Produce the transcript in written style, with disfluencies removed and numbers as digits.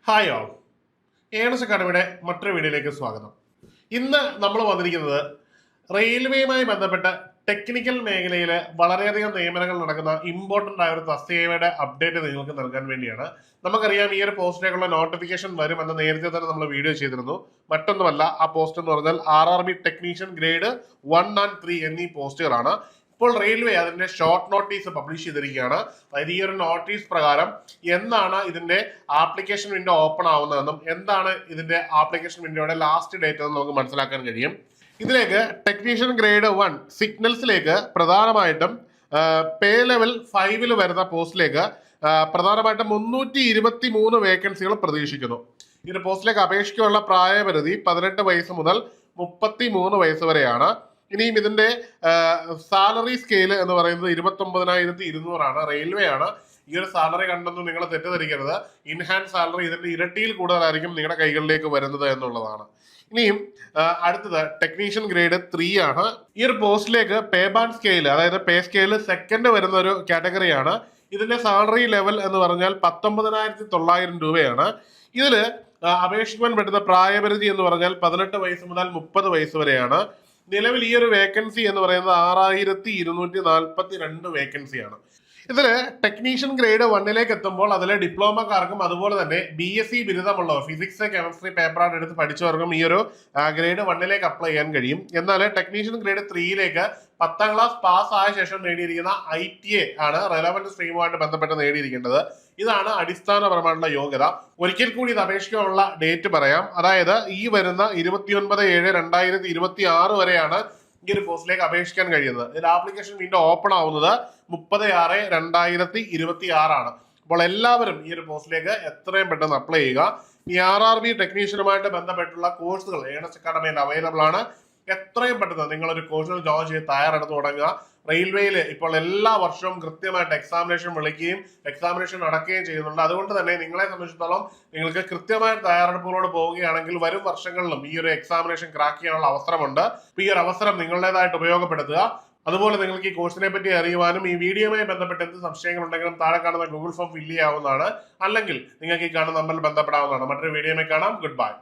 Hi all, earnest അക്കാഡമിയുടെ മറ്റൊരു വീഡിയോയിലേക്ക് സ്വാഗതം. ഇന്ന് നമ്മൾ വന്നിരിക്കുന്നത് റെയിൽവേയുമായി ബന്ധപ്പെട്ട ടെക്നിക്കൽ മേഖലയിൽ വളരെയധികം നിയമനങ്ങൾ നടക്കുന്ന ഇമ്പോർട്ടന്റ് ആയ ഒരു തസ്തികയുടെ അപ്ഡേറ്റ് നിങ്ങൾക്ക് നൽകാൻ വേണ്ടിയാണ്. നമുക്കറിയാം ഈ ഒരു പോസ്റ്റിലേക്കുള്ള നോട്ടിഫിക്കേഷൻ വരുമെന്ന് നേരത്തെ തന്നെ നമ്മൾ വീഡിയോ ചെയ്തിരുന്നു. മറ്റൊന്നുമല്ല, ആ പോസ്റ്റ് എന്ന് പറഞ്ഞാൽ RRB ടെക്നീഷ്യൻ ഗ്രേഡ് 1 and 3 എന്നീ പോസ്റ്റുകളാണ്. ഇപ്പോൾ റെയിൽവേ അതിന്റെ ഷോർട്ട് നോട്ടീസ് പബ്ലിഷ് ചെയ്തിരിക്കുകയാണ്. അതായത് ഈ ഒരു നോട്ടീസ് പ്രകാരം എന്നാണ് ഇതിന്റെ ആപ്ലിക്കേഷൻ വിൻഡോ ഓപ്പൺ ആവുന്നതെന്നും എന്താണ് ഇതിന്റെ ആപ്ലിക്കേഷൻ വിൻഡോയുടെ ലാസ്റ്റ് ഡേറ്റ് എന്ന് നമുക്ക് മനസ്സിലാക്കാൻ കഴിയും. ഇതിലേക്ക് ടെക്നീഷ്യൻ ഗ്രേഡ് 1 സിഗ്നൽസിലേക്ക് പ്രധാനമായിട്ടും പേ ലെവൽ 5 വരുന്ന പോസ്റ്റിലേക്ക് പ്രധാനമായിട്ടും 323 വേക്കൻസികൾ പ്രതീക്ഷിക്കുന്നു. ഈ ഒരു പോസ്റ്റിലേക്ക് അപേക്ഷിക്കാനുള്ള പ്രായപരിധി 18 വയസ്സ് മുതൽ 33 വയസ്സ് വരെയാണ്. ഇനിയും ഇതിന്റെ സാലറി സ്കെയിൽ എന്ന് പറയുന്നത് 29,200 റെയിൽവേ ആണ്. ഈ ഒരു സാലറി കണ്ടെന്ന് നിങ്ങൾ തെറ്റിദ്ധരിക്കരുത്. ഇൻഹാൻഡ് സാലറി ഇതിന്റെ ഇരട്ടിയിൽ കൂടുതലായിരിക്കും നിങ്ങളുടെ കൈകളിലേക്ക് വരുന്നത് എന്നുള്ളതാണ്. ഇനിയും അടുത്തത് ടെക്നീഷ്യൻ ഗ്രേഡ് 3 ആണ്. ഈ ഒരു പോസ്റ്റിലേക്ക് പേ ബാൻഡ് സ്കെയിൽ, അതായത് പേ സ്കെയിൽ സെക്കൻഡ് വരുന്ന ഒരു കാറ്റഗറിയാണ്. ഇതിന്റെ സാലറി ലെവൽ എന്ന് പറഞ്ഞാൽ 19,900 രൂപയാണ്. ഇതില് അപേക്ഷിക്കുവാൻ പറ്റുന്ന പ്രായപരിധി എന്ന് പറഞ്ഞാൽ 18 വയസ്സ് മുതൽ 30 വയസ്സ് വരെയാണ്. നിലവിൽ ഈ ഒരു വേക്കൻസി എന്ന് പറയുന്നത് 6,242 വേക്കൻസിയാണ്. ഇതില് ടെക്നീഷ്യൻ ഗ്രേഡ് 1 എത്തുമ്പോൾ അതിലെ ഡിപ്ലോമക്കാർക്കും അതുപോലെ തന്നെ BSc ബിരുദമുള്ളവർ, ഫിസിക്സ് കെമിസ്ട്രി പേപ്പറാണ് എടുത്ത് പഠിച്ചവർക്കും ഈ ഒരു ഗ്രേഡ് 1 അപ്ലൈ ചെയ്യാൻ കഴിയും. എന്നാൽ ടെക്നീഷ്യൻ ഗ്രേഡ് 3 10ാം ക്ലാസ് പാസ് ആയ ശേഷം നേടിയിരിക്കുന്ന ITA ആണ് റെലവന്റ് സ്ട്രീമുമായിട്ട് ബന്ധപ്പെട്ട് നേടിയിരിക്കേണ്ടത്. ഇതാണ് അടിസ്ഥാനപരമായിട്ടുള്ള യോഗ്യത. ഒരിക്കൽ കൂടി ഇത് അപേക്ഷിക്കാനുള്ള ഡേറ്റ് പറയാം. അതായത് ഈ വരുന്ന 29/7/2026 വരെയാണ് ഈ ഒരു പോസ്റ്റിലേക്ക് അപേക്ഷിക്കാൻ കഴിയുന്നത്. ഇതിൽ ആപ്ലിക്കേഷൻ വിൻഡോ ഓപ്പൺ ആവുന്നത് 30/6/2026 ആണ്. അപ്പോൾ എല്ലാവരും ഈ ഒരു പോസ്റ്റിലേക്ക് എത്രയും പെട്ടെന്ന് അപ്ലൈ ചെയ്യുക. ഈ RRB ടെക്നീഷ്യനുമായിട്ട് ബന്ധപ്പെട്ടുള്ള കോഴ്സുകൾ ഏണസ് അക്കാഡമിയിൽ അവൈലബിൾ ആണ്. എത്രയും പെട്ടെന്ന് നിങ്ങളൊരു കോഴ്സിൽ ജോയിൻ ചെയ്ത് തയ്യാറെടുത്ത് തുടങ്ങുക. റെയിൽവേയിൽ ഇപ്പോൾ എല്ലാ വർഷവും കൃത്യമായിട്ട് എക്സാമിനേഷൻ വിളിക്കുകയും എക്സാമിനേഷൻ നടക്കുകയും ചെയ്യുന്നുണ്ട്. അതുകൊണ്ട് തന്നെ നിങ്ങളെ സംബന്ധിച്ചിടത്തോളം നിങ്ങൾക്ക് കൃത്യമായ തയ്യാറെടുപ്പുകളോട് പോവുകയാണെങ്കിൽ വരും വർഷങ്ങളിലും ഈ ഒരു എക്സാമിനേഷൻ ക്രാക്ക് ചെയ്യാനുള്ള അവസരമുണ്ട്. ഈ ഒരു അവസരം നിങ്ങളുടേതായിട്ട് ഉപയോഗപ്പെടുത്തുക. അതുപോലെ നിങ്ങൾക്ക് ഈ കോഴ്സിനെ പറ്റി അറിയുവാനും ഈ വീഡിയോയുമായി ബന്ധപ്പെട്ട് എന്ത് സംശയങ്ങൾ ഉണ്ടെങ്കിലും താഴെ കാണുന്ന ഗൂഗിൾ ഫോം ഫില്ല് ചെയ്യാവുന്നതാണ്. അല്ലെങ്കിൽ നിങ്ങൾക്ക് ഈ കാണുന്ന നമ്പറിൽ ബന്ധപ്പെടാവുന്നതാണ്. മറ്റൊരു വീഡിയോയുമായി കാണാം. Good bye.